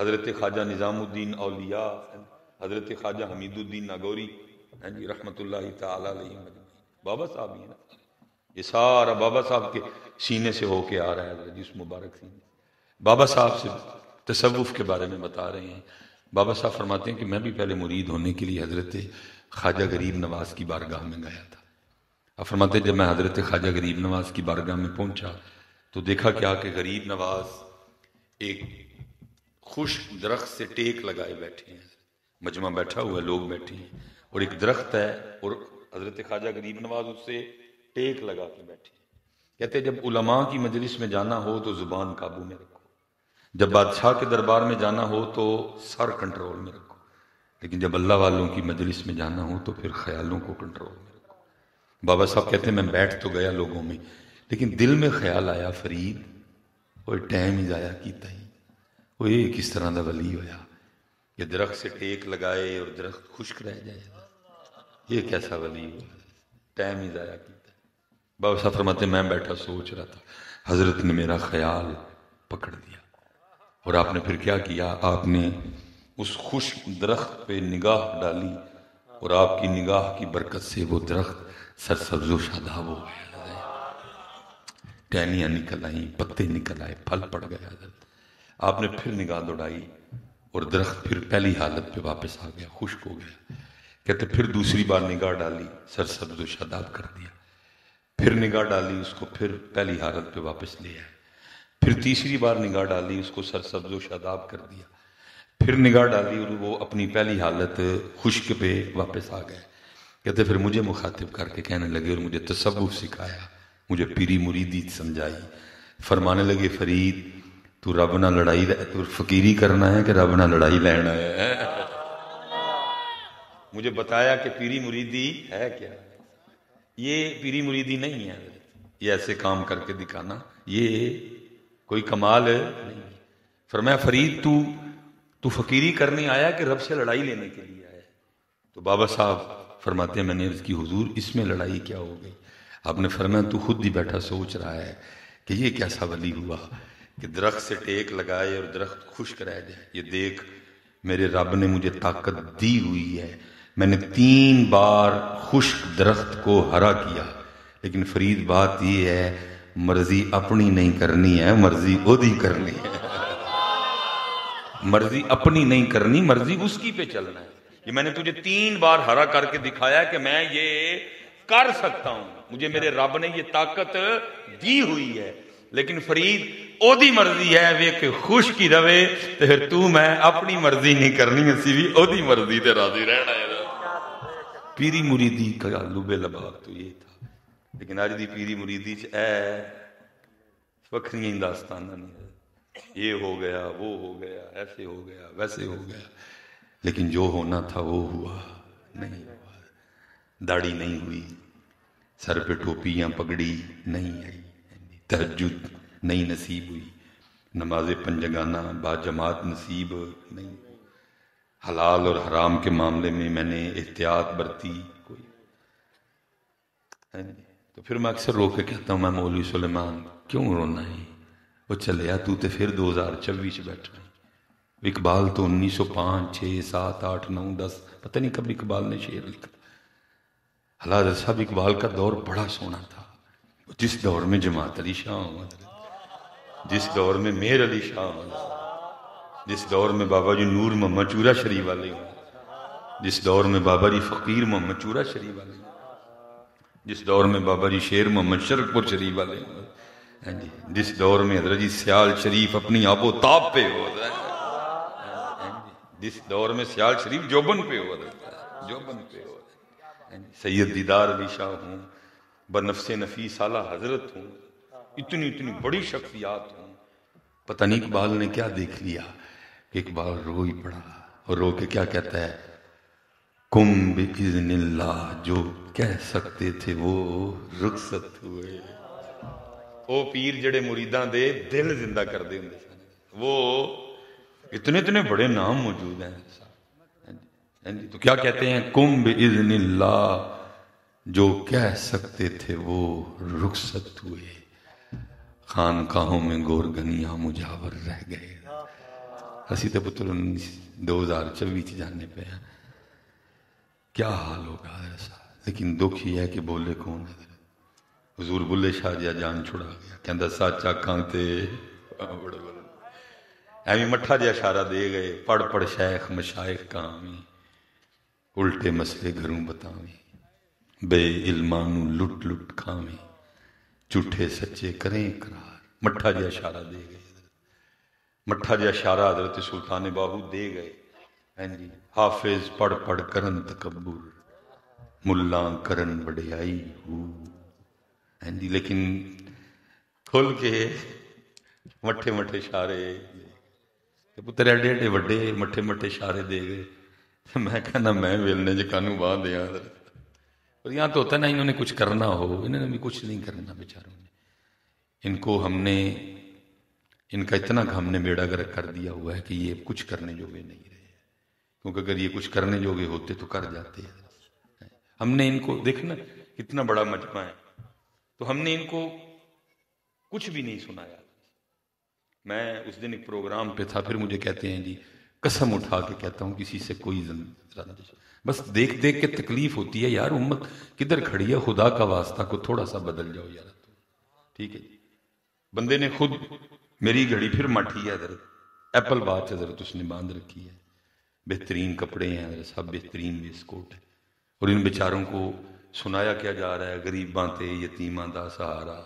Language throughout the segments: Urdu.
حضرت خواجہ نظام الدین اولیاء، حضرت خواجہ حمید الدین ناگوری جی رحمت اللہ تعالی علیہ، بابا صاحب ہی ہے نا، یہ سارا بابا صاحب کے سینے سے ہو کے آ رہا ہے حضرت جس مبارک سینے۔ بابا صاحب سے تصوف کے بارے میں بتا رہے ہیں۔ بابا صاحب فرماتے ہیں کہ میں بھی پہلے مرید ہونے کے لیے حضرت خواجہ غریب نواز کی بارگاہ میں گیا تھا۔ اب فرماتے ہیں جب میں حضرت خواجہ غریب نواز کی بارگاہ میں پہنچا تو دیکھا کیا کہ غریب نواز ایک خشک درخت سے ٹیک لگائے بیٹھے ہیں، مجمع بیٹھا ہوا ہے، لوگ بیٹھے ہیں، اور ایک درخت ہے اور حضرت خواجہ غریب نواز اس سے ٹیک لگا کے بیٹھے ہیں۔ کہتے ہیں جب علماء کی مجلس میں جانا ہو تو زبان قابو میں رکھو، جب بادشاہ کے دربار میں جانا ہو تو سر کنٹرول میں رکھو، لیکن جب اللہ والوں کی مجلس میں جانا ہو تو پھر خیالوں کو کنٹرول میں رکھو۔ بابا صاحب کہتے ہیں میں بیٹھ تو گیا لوگوں میں، لیکن دل میں خیال آیا فرید وہ ٹائم ہی ضائع کیتا ہی، وہ یہ کس طرح دا ولی ہویا کہ درخت سے ٹیک لگائے اور درخت خشک رہ جائے، یہ کیسا ولی ہوا، ٹائم ہی ضائع کیتا ہے۔ بابا صاحب فرماتے ہیں میں بیٹھا سوچ رہا تھا، حضرت نے میرا خیال پکڑ دیا اور آپ نے پھر کیا کیا، آپ نے اس خشک درخت پہ نگاہ ڈالی اور آپ کی نگاہ کی برکت سے وہ درخت سرسبز و شاداب ہو گیا، ٹہنیاں نکل آئیں، پتے نکل آئے، پھل پڑ گیا حضرت۔ آپ نے پھر نگاہ دوڑائی اور درخت پھر پہلی حالت پہ واپس آ گیا، خشک ہو گیا۔ کہتے پھر دوسری بار نگاہ ڈالی، سرسبز و شاداب کر دیا، پھر نگاہ ڈالی، اس کو پھر پہلی حالت پہ واپس لے آئے، پھر تیسری بار نگاہ ڈالی، اس کو سرسبز و شاداب کر دیا، پھر نگاہ ڈالی اور وہ اپنی پہلی حالت خشک پہ واپس آ گئے۔ کہتے پھر مجھے مخاطب کر کے کہنے لگے اور مجھے تصوف سکھایا، مجھے پیری مریدی سمجھائی، فرمانے لگے فرید تو رب نہ لڑائی تو فقیری کرنا ہے کہ رب نہ لڑائی لینا ہے۔ مجھے بتایا کہ پیری مریدی ہے کیا، یہ پیری مریدی نہیں ہے، یہ ایسے کام کر کے دکھانا یہ کوئی کمال نہیں۔ فرمایا فرید تو فقیری کرنے آیا کہ رب سے لڑائی لینے کے لیے آیا؟ تو بابا صاحب فرماتے ہیں میں نے عرض کی حضور اس میں لڑائی کیا ہو گئی؟ آپ نے فرمایا تو خود ہی بیٹھا سوچ رہا ہے کہ یہ کیسا ولی ہوا کہ درخت سے ٹیک لگائے اور درخت خشک رہ جائے۔ یہ دیکھ میرے رب نے مجھے طاقت دی ہوئی ہے، میں نے 3 بار خشک درخت کو ہرا کیا، لیکن فرید بات یہ ہے مرضی اپنی نہیں کرنی ہے، مرضی اودی کرنی ہے، مرضی اپنی نہیں کرنی، مرضی اس کی پہ چلنا ہے۔ یہ میں نے تجھے 3 بار ہرا کر کے دکھایا کہ میں یہ کر سکتا ہوں، مجھے میرے رب نے یہ طاقت دی ہوئی ہے، لیکن فرید او دی مرضی ہے وے کہ خشک ہی رہے تو پھر تو میں اپنی مرضی نہیں کرنی، اسی بھی او دی مرضی تے راضی رہنا ہے۔ پیری مریدی کا لب لباب تو یہ تھا، لیکن آج دی پیری مریدی وکھریاں داستانہ نہیں ہے، یہ ہو گیا وہ ہو گیا ایسے ہو گیا ویسے ہو گیا، لیکن جو ہونا تھا وہ ہوا نہیں ہوا، داڑھی نہیں ہوئی، سر پہ ٹوپی یا پگڑی نہیں آئی، تہجد نہیں نصیب ہوئی، نماز پنجگانہ با جماعت نصیب نہیں، حلال اور حرام کے معاملے میں میں نے احتیاط برتی کوئی، تو پھر میں اکثر رو کے کہتا ہوں میں مولوی سلیمان کیوں رونا ہے، وہ چلیا تو تے پھر 2024 بیٹھ رہے، اقبال تو 1905 6 7 8 9 10 پتہ نہیں کب اقبال نے شعر لکھا۔ حضرت صاحب اقبال کا دور بڑا سونا تھا، جس دور میں جماعت علی شاہ احمد، جس دور میں میر علی شاہ احمد، جس دور میں بابا جی نور محمد چورا شریف والے ہوں، جس دور میں بابا جی فقیر محمد چورا شریف والے ہوں، جس دور میں بابا جی شیر محمد شرک پور شریف والے ہوں، جس دور میں حضرت جی سیال شریف اپنی آب و تاب پہ ہو رہا ہے، جس دور میں سیال شریف جوبن پہ ہو رہا ہے، جوبن پہ ہو رہا ہے، سید دیدار علی شاہ ہوں، بنفس نفیس اعلیٰ حضرت ہوں، اتنی بڑی شخصیات ہوں، پتہ نہیں اقبال نے کیا دیکھ لیا کہ اقبال رو ہی پڑا، اور رو کے کیا کہتا ہے، کم بِإِذْنِ اللہ، جو کہہ سکتے تھے وہ رخصت ہوئے۔ وہ پیر جڑے مریداں دے دل زندہ کر دے ہوں، وہ اتنے بڑے نام موجود ہیں، تو کیا کہتے ہیں، کم بِإِذْنِ اللہ، جو کہہ سکتے تھے وہ رخصت ہوئے، خانقاہوں میں گورگنیاں مجاور رہ گئے۔ اسی تو پتر 2024 جانے پہ ہیں کیا حال ہوگا ایسا. لیکن دکھ یہ ہے کہ بولے کون ہے. حضور بلے شاہ جا جان چھڑا گیا کہندا سچ آکھاں تے ایویں مٹھا جہا اشارہ دے گئے پڑھ پڑھ شیخ مشائخ کاویں الٹے مسئلے گھروں بتاویں بے علمانو لٹ لٹ کھاویں جھوٹے سچے کریں اقرار. مٹھا جہا اشارہ دے گئے. مٹھا جہا اشارہ حضرت سلطان باہو دے گئے. ہاں جی حافظ پڑھ پڑھ کرن تکبر ملاں کرن وڈیائی ہو. ہاں جی لیکن کھل کے مٹھے مٹھے اشارے پتر ایڈے ایڈے وڈے مٹھے مٹھے اشارے دے گئے. میں کہنا میں ویلنے جے کانوں باندھ دیا. اور یہاں تو ہوتا نا انہوں نے کچھ کرنا ہو انہوں نے بھی کچھ نہیں کرنا بیچاروں نے. ان کو ہم نے ان کا اتنا ہم نے بیڑا گرک کر دیا ہوا ہے کہ یہ کچھ کرنے جوگے نہیں رہے. کیونکہ اگر یہ کچھ کرنے جوگے ہوتے تو کر جاتے ہیں. ہم نے ان کو دیکھنا کتنا بڑا مجمع ہے تو ہم نے ان کو کچھ بھی نہیں سنایا. میں اس دن ایک پروگرام پہ تھا پھر مجھے کہتے ہیں جی قسم اٹھا کے کہتا ہوں کسی سے کوئی رنجش بس دیکھ دیکھ کے تکلیف ہوتی ہے یار امت کدھر کھڑی ہے خدا کا واسطہ کو تھوڑا سا بدل جاؤ یار. ٹھیک ہے جی بندے نے خود میری گھڑی پھر ماٹھی ہے حضرت ایپل واچ حضرت اس نے باندھ رکھی ہے بہترین کپڑے ہیں حضرت سب بہترین ویس کوٹ ہے اور ان بیچاروں کو سنایا کیا جا رہا ہے غریباں تے یتیماں دا سہارا.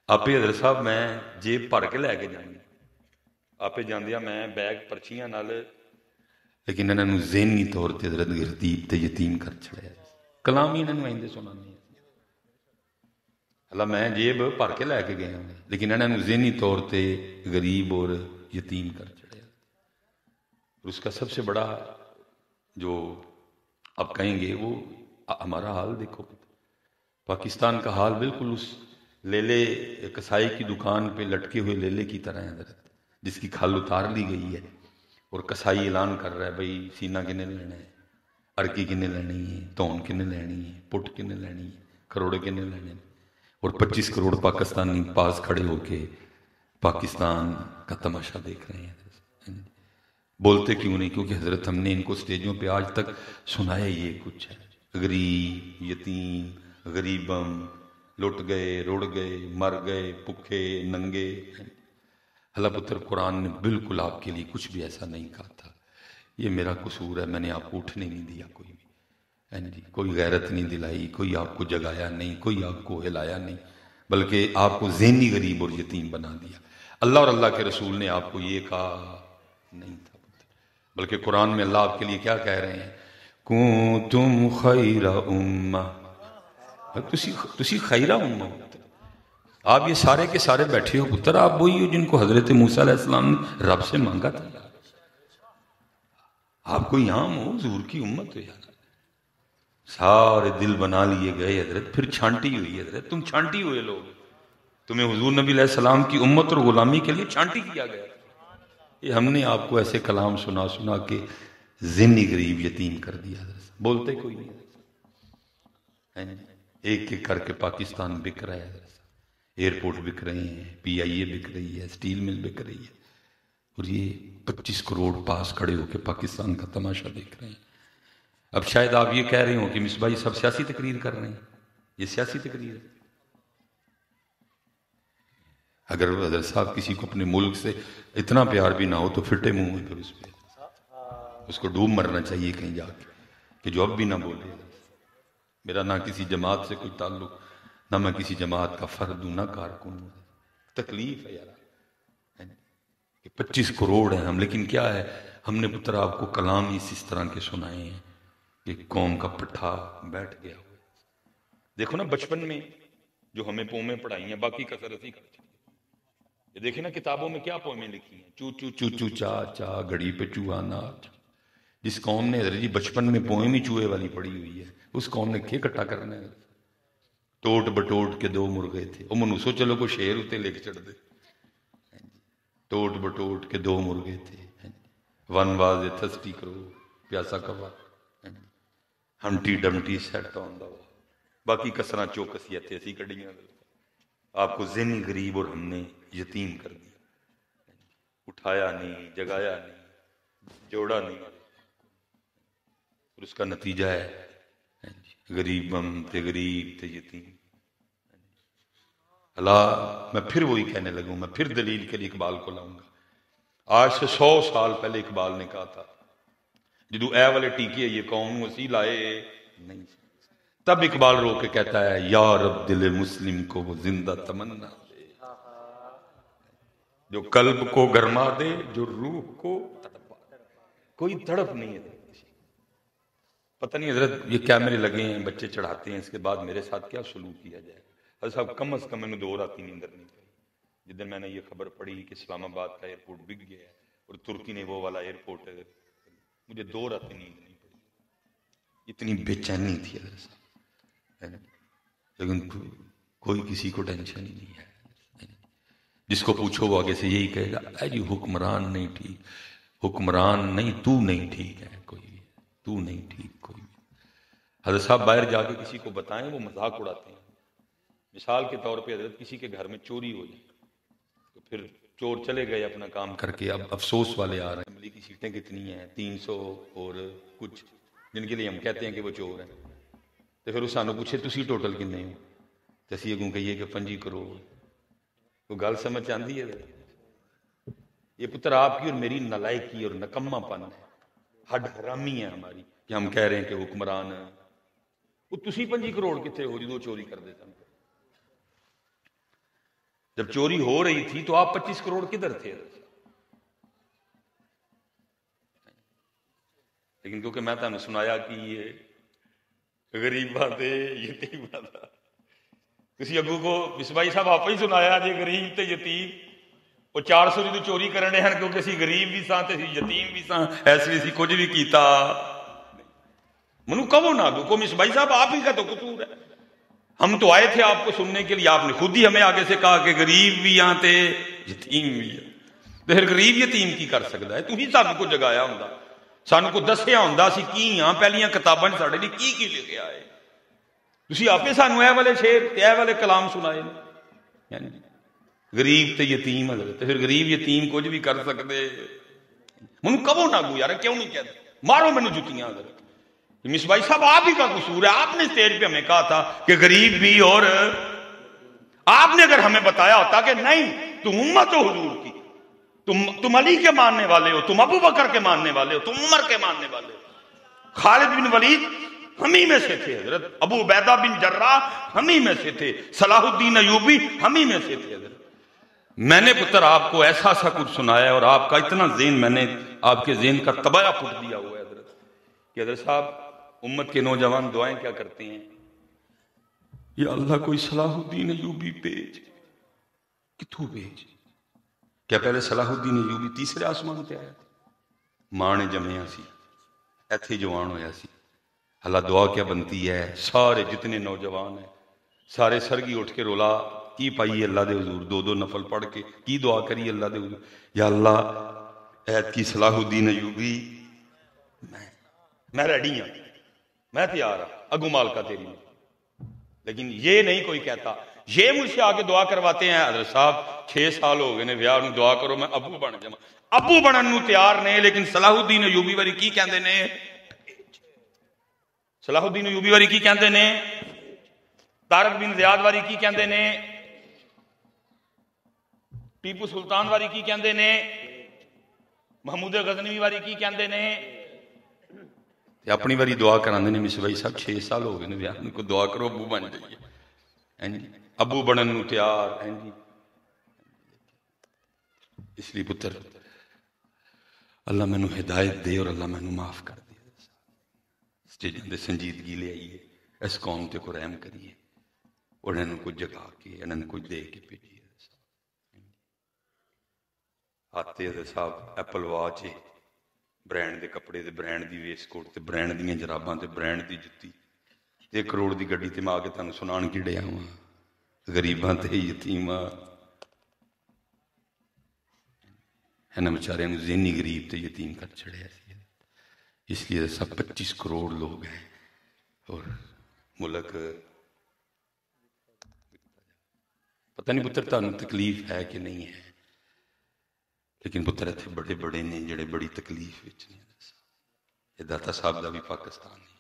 آپ حضرت صاحب میں جیب بھر کے لے کے جائیں آپ جاندیا میں بیگ پرچیاں نال لیکن انہوں نے ذہنی طور تے حضرت غریب تے یتیم کر چھڑیا. کلام ہی انہوں نے آئندے سنانے اللہ میں جیب بھر کے لے کے گیا ہوں لیکن انہوں نے ذہنی طور تے غریب اور یتیم کر چھڑیا. اور اس کا سب سے بڑا جو آپ کہیں گے وہ ہمارا حال دیکھو. پاکستان کا حال بالکل اس لیلے کسائی کی دکان پہ لٹکے ہوئے لیلے کی طرح ہے حضرت جس کی کھال اتار لی گئی ہے اور کسائی اعلان کر رہا ہے بھائی سینہ کنے لینا ہے ارکی کنے لینی ہے تون کنے لینی ہے پٹ کنے لینی ہے کروڑے کنے لینے ہیں اور 25 کروڑ پاکستانی پاس کھڑے ہو کے پاکستان کا تماشا دیکھ رہے ہیں. بولتے کیوں نہیں کیونکہ حضرت ہم نے ان کو سٹیجوں پہ آج تک سنایا یہ کچھ ہے. غریب یتیم غریبم لٹ گئے رڑ گئے مر گئے بھوکے ننگے. اللہ پتر قرآن نے بالکل آپ کے لیے کچھ بھی ایسا نہیں کہا تھا. یہ میرا قصور ہے میں نے آپ کو اٹھنے نہیں دیا کوئی بھی کوئی غیرت نہیں دلائی کوئی آپ کو جگایا نہیں کوئی آپ کو ہلایا نہیں بلکہ آپ کو ذہنی غریب اور یتیم بنا دیا. اللہ اور اللہ کے رسول نے آپ کو یہ کہا نہیں تھا بلکہ قرآن میں اللہ آپ کے لیے کیا کہہ رہے ہیں کنتم خیر امہ تسی خیرہ امہ. آپ یہ سارے کے سارے بیٹھے ہو پتر آپ وہی ہو جن کو حضرت موسیٰ علیہ السلام نے رب سے مانگا تھا. آپ کوئی عام ہو حضور کی امت ہو یار. سارے دل بنا لیے گئے حضرت پھر چھانٹی ہوئی حضرت تم چھانٹی ہوئے لوگ تمہیں حضور نبی علیہ السلام کی امت اور غلامی کے لیے چھانٹی کیا گیا. یہ ہم نے آپ کو ایسے کلام سنا سنا کے ذہنی غریب یتیم کر دیا حضرت. بولتے کوئی نہیں ایک ایک کر کے پاکستان بک رہا ہے حضرت. ایئرپورٹ بک رہے ہیں پی آئی اے بک رہی ہے سٹیل مل بک رہی ہے اور یہ 25 کروڑ پاس کھڑے ہو کے پاکستان کا تماشا دیکھ رہے ہیں. اب شاید آپ یہ کہہ رہے ہو کہ مصباحی سب سیاسی تقریر کر رہے ہیں. یہ سیاسی تقریر ہے. اگر حضرت صاحب کسی کو اپنے ملک سے اتنا پیار بھی نہ ہو تو پھٹے منہ میں پھر اس پہ اس کو ڈوب مرنا چاہیے کہیں جا کے کہ جو اب بھی نہ بولے. میرا نہ کسی جماعت سے کوئی تعلق نہ میں کسی جماعت کا فرد ہوں نہ کارکن ہوں. تکلیف ہے یار کہ 25 کروڑ ہیں ہم لیکن کیا ہے ہم نے پتر آپ کو کلام اس طرح کے سنائے ہیں کہ قوم کا پٹھا بیٹھ گیا ہوا. دیکھو نا بچپن میں جو ہمیں پومیں پڑھائی ہیں باقی کا سرسی خرچ یہ دیکھیں نا کتابوں میں کیا پومیں لکھی ہیں چو چو چو چو چا چا گھڑی پہ چوہا ناچ. جس قوم نے حضرت جی بچپن میں پوئم ہی چوہے والی پڑھی ہوئی ہے اس قوم نے کھے کٹا کرنا ہے. ٹوٹ بٹوٹ کے 2 مرغے تھے وہ منو سو چلو کو شیر ہوتے لے کے چڑھ دے. ٹوٹ بٹوٹ کے 2 مرغے تھے ون واز اے تھسٹی کرو پیاسا کوا ہمٹی ڈمٹی سیٹ آن دا باقی کسرا چوکسی ایسی کڑیاں. آپ کو ذہنی غریب اور ہم نے یتیم کر دیا. اٹھایا نہیں، جگایا نہیں، جوڑا نہیں، اور اس کا نتیجہ ہے غریبم تے غریب تے یتیم۔ اللہ، میں پھر وہی کہنے لگوں، میں پھر دلیل کے لیے اقبال کو لاؤں گا۔ آج سے 100 سال پہلے اقبال نے کہا تھا جدو اے والے ٹیکے یہ قوم وسیع لائے نہیں، تب اقبال رو کے کہتا ہے یا رب دل مسلم کو وہ زندہ تمنا دے، جو قلب کو گرما دے، جو روح کو تڑپا دے۔ کوئی تڑپ نہیں ہے۔ پتہ نہیں حضرت یہ کیمرے لگے ہیں، بچے چڑھاتے ہیں، اس کے بعد میرے ساتھ کیا سلوک کیا جائے؟ حضرت صاحب کم از کم میں نے 2 راتیں نیندر نہیں پڑی جدن میں نے یہ خبر پڑھی کہ اسلام آباد کا ایئرپورٹ بک گیا ہے اور ترکی نے وہ والا ایئرپورٹ ہے، مجھے 2 راتیں نیند نہیں پڑی، اتنی بے چینی تھی حضرت صاحب، لیکن کوئی کسی کو ٹینشن ہی نہیں ہے۔ جس کو پوچھو وہ آگے سے یہی کہے گا اے جی حکمران نہیں ٹھیک، حکمران نہیں، تو نہیں ٹھیک ہے، کوئی تو نہیں ٹھیک کوئی بھی۔ حضرت صاحب باہر جا کے کسی کو بتائیں وہ مذاق اڑاتے ہیں۔ مثال کے طور پہ حضرت کسی کے گھر میں چوری ہو جائے تو پھر چور چلے گئے اپنا کام کر کے، اب افسوس والے آ رہے ہیں، اسمبلی کی سیٹیں کتنی ہیں 300 اور کچھ، جن کے لیے ہم کہتے ہیں کہ وہ چور ہیں، تو پھر وہ سانو پوچھے تسی ٹوٹل کنے ہو، تو اسی اگوں کہیے کہ 25 کروڑ۔ وہ گل سمجھ آندی ہے؟ یہ پتر آپ کی اور میری نالائکی اور نکما پن ہے، ہڈ حرامی ہے ہماری کہ ہم کہہ رہے ہیں کہ حکمران ہیں۔ وہ تسی 25 کروڑ کتنے ہو جدو چوری کر دیتا؟ جب چوری ہو رہی تھی تو آپ 25 کروڑ کدھر تھے؟ لیکن کیونکہ میں تمہیں سنایا کہ یہ غریب بات ہے، یتیم بات ہے، کسی اگو کو مصباحی صاحب آپ ہی سنایا جی غریب تے یتیم، وہ 400 جدو چوری کرنے ہیں کیونکہ اسی غریب بھی ساں تے اسی یتیم بھی ساں، ایسے اسی کچھ بھی کیتا منو کہو نہ کو مصباحی صاحب آپ ہی کا تو قصور ہے۔ ہم تو آئے تھے آپ کو سننے کے لیے، آپ نے خود ہی ہمیں آگے سے کہا کہ غریب بھی آتے یتیم بھی ہے، تو پھر غریب یتیم کی کر سکتا ہے؟ تو ہی سانو کو جگایا ہوں، سانو کو دسیا ہوں سی کی ہاں پہلیاں کتاباں ساڑھے لیے کی لے کے آئے، تسی آپ سانو اے والے شیر اے والے کلام سنائے، یعنی غریب تے یتیم ہے، تو پھر غریب یتیم کچھ بھی کر سکتے؟ منو کہو نہ گو یار، کیوں نہیں کہتے؟ مارو مینو جتیاں۔ مصباحی صاحب آپ ہی کا قصور ہے، آپ نے اسٹیج پہ ہمیں کہا تھا کہ غریب بھی، اور آپ نے اگر ہمیں بتایا ہوتا کہ نہیں تم امت ہو حضور کی، تم علی کے ماننے والے ہو، تم ابو بکر کے ماننے والے ہو، تم عمر کے ماننے والے ہو، خالد بن ولید ہم ہی میں سے تھے، حضرت ابو عبیدہ بن جراح ہم ہی میں سے تھے، صلاح الدین ایوبی ہم ہی میں سے تھے۔ حضرت میں نے پتر آپ کو ایسا سا کچھ سنایا اور آپ کا اتنا ذہن میں نے آپ کے ذہن کا تباہ پھٹ دیا ہوا ہے حضرت، کہ حضرت صاحب امت کے نوجوان دعائیں کیا کرتے ہیں، یا اللہ کوئی صلاح الدین ایوبی بھیج، کتوں بھیج؟ کیا پہلے صلاح الدین ایوبی تیسرے آسمان پہ آیا تھا؟ ماں نے جمعیا سی ایتھے جوان ہویا سی۔ اللہ دعا کیا بنتی ہے، سارے جتنے نوجوان ہیں سارے سرگی اٹھ کے رولا کی پائی اللہ دے حضور، 2 نفل پڑھ کے کی دعا کری اللہ دے حضور، یا اللہ ایت کی صلاح الدین ایوبی میں ریڈی ہوں، میں تیار ہوں، اگو مالکا تیری میں۔ لیکن یہ نہیں کوئی کہتا، یہ مجھ سے آگے دعا کرواتے ہیں حضرت صاحب 6 سال ہو گئے نے ویاہ نوں، دعا کرو میں ابو بن جاواں، ابو بنن نوں تیار نے، لیکن صلاح الدین ایوبی واری کی کہندے نے، صلاح الدین ایوبی واری کی کہندے نے، طارق بن زیاد واری کی کہندے نے، ٹیپو سلطان واری کی کہندے نے، محمود غزنوی واری کی کہندے نے، اپنی واری دعا کراندے نے مصباحی صاحب 6 سال ہو گئے نے ویاہ کو، دعا کرو ابو بن جائیے، ابو بنن نوں تیار ہیں جی۔ اس لیے پتر اللہ مینوں ہدایت دے اور اللہ مینوں معاف کر دے، سٹیجاں تے سنجیدگی لے آئیے، اس قوم تے کو رحم کریے، اور انہوں کو جگا کے انہوں کو دے کے بھیجیے۔ آتے حضرت صاحب ایپل واچ، برینڈ دے کپڑے تے برینڈ دی ویسٹ کوٹ تے برینڈ دیاں جراباں تے برینڈ دی جُتی، 1 کروڑ دی گڈی تے میں آ کے تانوں سنان کی ڈیا ہوں، غریباں تے یتیماں انہاں بیچاریاں نوں ذہنی غریب تے یتیم کر چھڑیا سی۔ اس لیے سب 25 کروڑ لوگ ہیں، اور ملک پتہ نہیں پتر تانوں تکلیف ہے کہ نہیں ہے، لیکن پتر اتنے بڑے بڑے نے جڑے بڑی تکلیف وچ نے. یہ داتا صاحب دا بھی پاکستان ہے،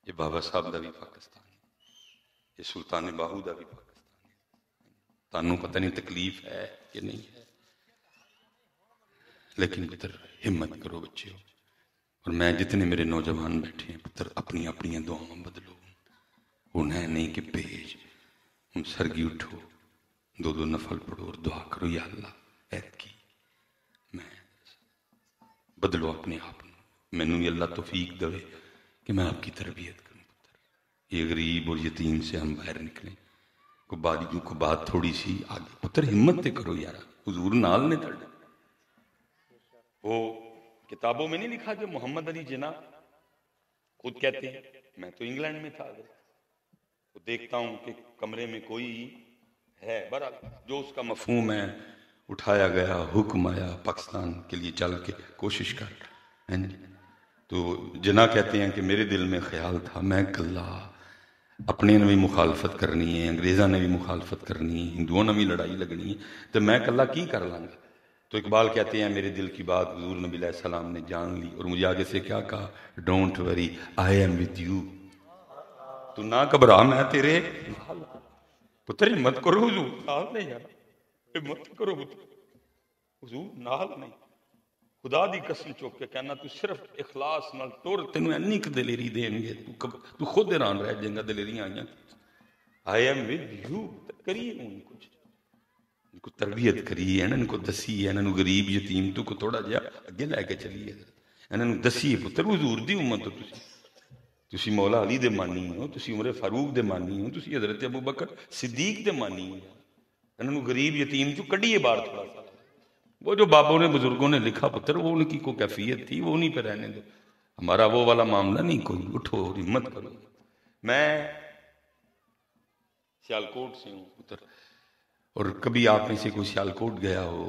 یہ بابا صاحب دا بھی پاکستان ہے، یہ سلطان باہو دا بھی پاکستان ہے. تانوں پتہ نہیں تکلیف ہے کہ نہیں ہے، لیکن پتر ہمت کرو بچیو. اور میں جتنے میرے نوجوان بیٹھے ہیں پتر اپنی اپنی دعاواں بدلو. انہیں نہیں کہ بھیج ہم سرگی اٹھو، دو دو نفل پڑھو اور دعا کرو یا اللہ ایت کی میں بدلو اپنے آپ. مینوں یہ اللہ توفیق دے کہ میں آپ کی تربیت کروں. پتر یہ غریب اور یتیم سے ہم باہر نکلیں. کو بات تھوڑی سی آگے پتر ہمت تے کرو یار، حضور نال نے تڑ. وہ کتابوں میں نہیں لکھا جو محمد علی جناح خود کہتے ہیں میں تو انگلینڈ میں تھا، دیکھتا ہوں کہ کمرے میں کوئی ہے، بہرحال جو اس کا مفہوم ہے اٹھایا گیا، حکم آیا پاکستان کے لیے چل کے کوشش کر. تو جناح کہتے ہیں کہ میرے دل میں خیال تھا میں کلا اپنے نے بھی مخالفت کرنی ہے، انگریزاں نے بھی مخالفت کرنی ہے، ہندوؤں نے بھی لڑائی لگنی ہے، تو میں کلا کی کر لاں گا. تو اقبال کہتے ہیں میرے دل کی بات حضور نبی علیہ السلام نے جان لی اور مجھے آگے سے کیا کہا، don't worry I am with you. تو نہ گھبرا میں تیرے پتر ہمت کرو، حضور نال نہیں یار، ہمت کرو پتر، حضور نال نہیں. خدا دی قسم چوک کے کہنا تو صرف اخلاص نال ٹور تینوں اینی ک دلیری دین گے تو خود حیران رہ جائیں گا دلیریاں آئیاں. I am with you. کریے ان کچھ ان کو تربیت کریے، انہوں کو دسیے، انہوں غریب یتیم تو کو تھوڑا جہا اگے لے کے چلیے، انہوں دسیے پتر حضور دی امت ہو تسی مولا علی دے مانی ہو، تسی عمر فاروق دے مانی ہو، تسی حضرت ابو بکر صدیق دے مانی ہو. انہوں غریب یتیم چو کڈیے بار تھوڑا سا. وہ جو بابوں نے بزرگوں نے لکھا پتر وہ ان کی کوئی کیفیت تھی، وہ نہیں پہ رہنے دو. ہمارا وہ والا معاملہ نہیں کوئی. اٹھو ہمت کرو. میں سیالکوٹ سے ہوں پتر، اور کبھی آپ میں سے کوئی سیالکوٹ گیا ہو